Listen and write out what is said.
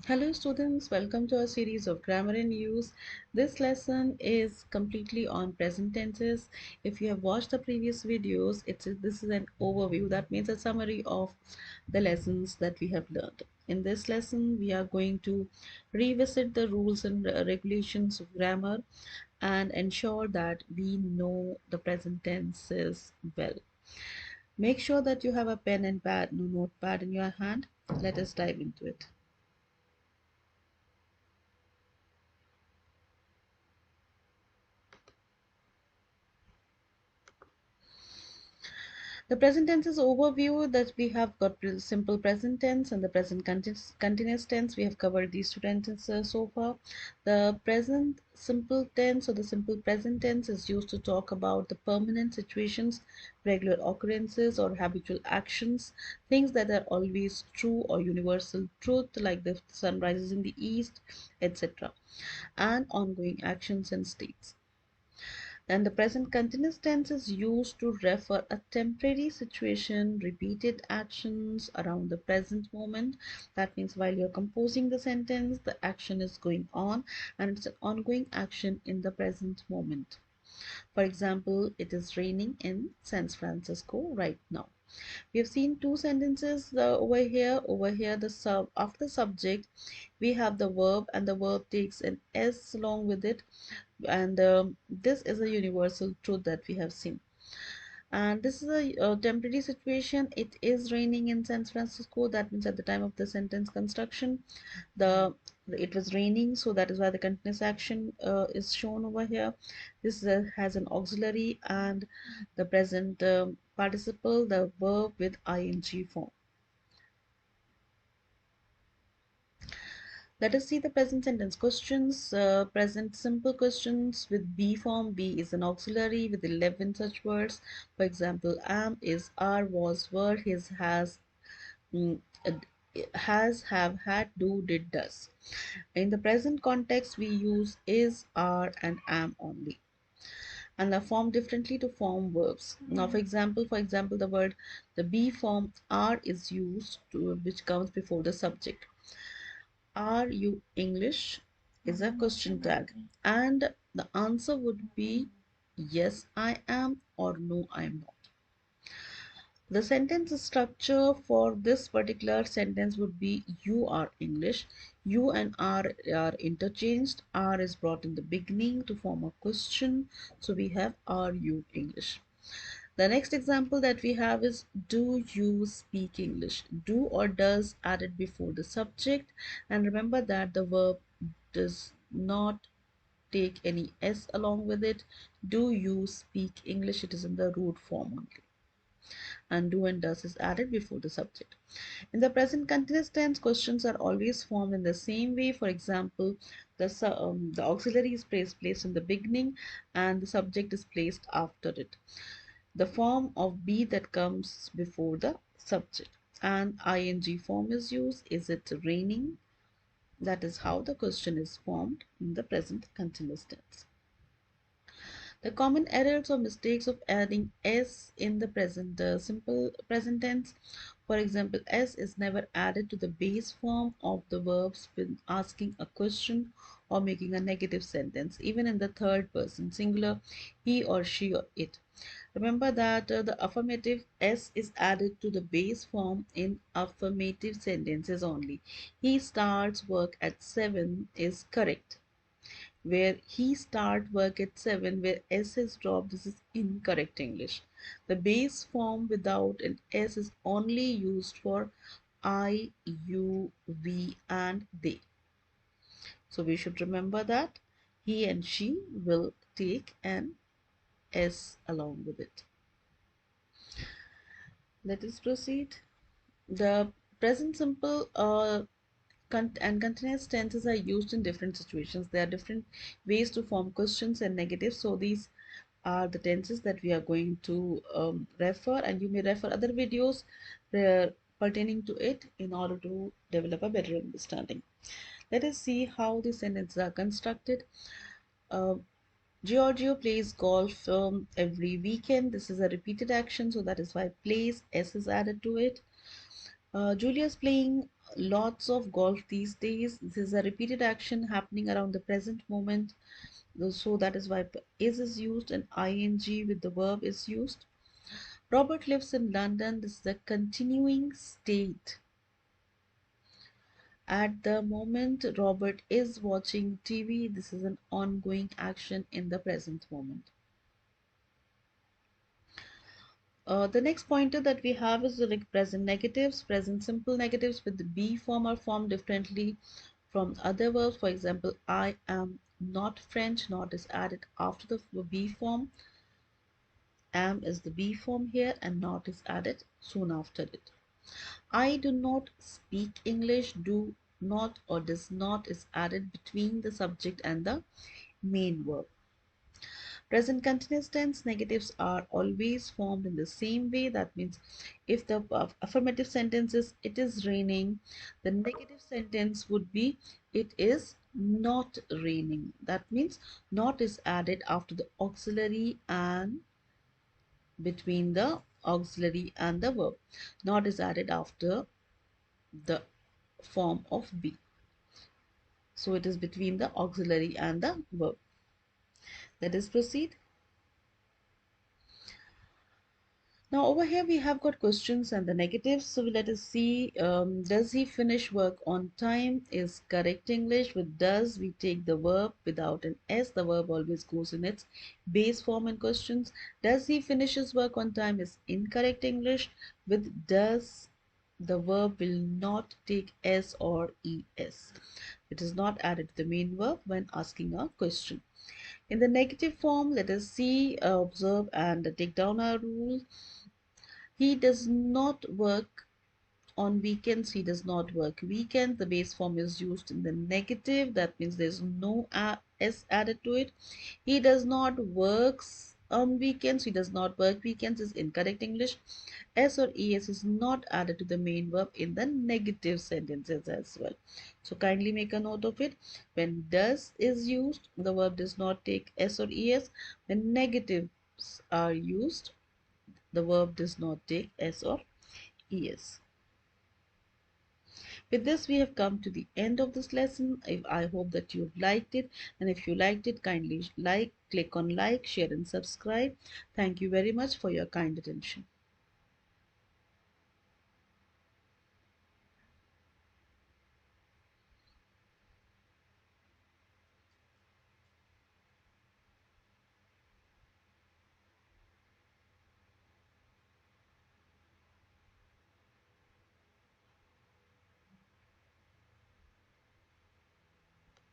Hello students, welcome to our series of grammar in use. This lesson is completely on present tenses. If you have watched the previous videos, this is an overview. That means a summary of the lessons that we have learned. In this lesson, we are going to revisit the rules and regulations of grammar and ensure that we know the present tenses well. Make sure that you have a pen and pad, no notepad in your hand. Let us dive into it. The present tense is overview that we have got simple present tense and the present continuous tense. We have covered these two tenses so far. The present simple tense or the simple present tense is used to talk about the permanent situations, regular occurrences or habitual actions, things that are always true or universal truth like the sun rises in the east, etc. and ongoing actions and states. And the present continuous tense is used to refer a temporary situation, repeated actions around the present moment. That means while you're composing the sentence, the action is going on and it's an ongoing action in the present moment. For example, it is raining in San Francisco right now. We have seen two sentences over here. Over here, the after the subject, we have the verb, and the verb takes an s along with it, and this is a universal truth that we have seen. And this is a temporary situation. It is raining in San Francisco. That means at the time of the sentence construction, the it was raining, so that is why the continuous action is shown over here. This has an auxiliary and the present participle, the verb with ing form. Let us see the present sentence questions. Present simple questions with be form. Be is an auxiliary with 11 such words. For example, am is, are, was, were, his, mm, has, have, had, do, did, does. In the present context, we use is, are, and am only, and are formed differently to form verbs. Now, for example, the be form are is used to which comes before the subject. Are you English is a question tag, and the answer would be yes I am or no I am not. The sentence structure for this particular sentence would be you are English. You and are interchanged. Are is brought in the beginning to form a question, so we have are you English. The next example that we have is do you speak English? Do or does added before the subject, and remember that the verb does not take any s along with it. Do you speak English? It is in the root form only, and do and does is added before the subject. In the present continuous tense, questions are always formed in the same way. For example, the auxiliary is placed in the beginning and the subject is placed after it. The form of be that comes before the subject, and ing form is used. Is it raining? That is how the question is formed in the present continuous tense. The common errors or mistakes of adding s in the present simple present tense. For example, s is never added to the base form of the verbs when asking a question or making a negative sentence, even in the third person singular, he or she or it. Remember that the affirmative s is added to the base form in affirmative sentences only. He starts work at 7 is correct, where he start work at 7 where s is dropped, this is incorrect English. The base form without an s is only used for I, you, we and they. So we should remember that he and she will take an s along with it. Let us proceed. The present simple and continuous tenses are used in different situations. There are different ways to form questions and negatives. So these are the tenses that we are going to refer, and you may refer other videos pertaining to it in order to develop a better understanding. Let us see how the sentences are constructed. Uh, Giorgio plays golf every weekend. This is a repeated action, so that is why plays s is added to it. Julia's playing lots of golf these days. This is a repeated action happening around the present moment. So that is why is used and ing with the verb is used. Robert lives in London. This is a continuing state. At the moment, Robert is watching TV. This is an ongoing action in the present moment. The next pointer that we have is the present negatives. Present simple negatives with the be form are formed differently from other verbs. For example, I am not French. Not is added after the be form. Am is the be form here and not is added soon after it. I do not speak English. Do not or does not is added between the subject and the main verb. Present continuous tense negatives are always formed in the same way. That means if the affirmative sentence is it is raining, the negative sentence would be it is not raining. That means not is added after the auxiliary and between the auxiliary and the verb. Not is added after the form of be. So it is between the auxiliary and the verb. Let us proceed. Now over here we have got questions and the negatives. So let us see, does he finish work on time is correct English. With does we take the verb without an s. The verb always goes in its base form in questions. Does he finish his work on time is incorrect English. With does the verb will not take s or es. It is not added to the main verb when asking a question. In the negative form, let us see, observe and take down our rule. He does not work on weekends. He does not work weekends. The base form is used in the negative. That means there's no s added to it. He does not works on weekends. He does not work weekends is incorrect English. S or es is not added to the main verb in the negative sentences as well. So kindly make a note of it. When does is used, the verb does not take s or es. When negatives are used, the verb does not take s or es. With this, we have come to the end of this lesson. I hope that you've liked it, and if you liked it, kindly click on like, share, and subscribe. Thank you very much for your kind attention.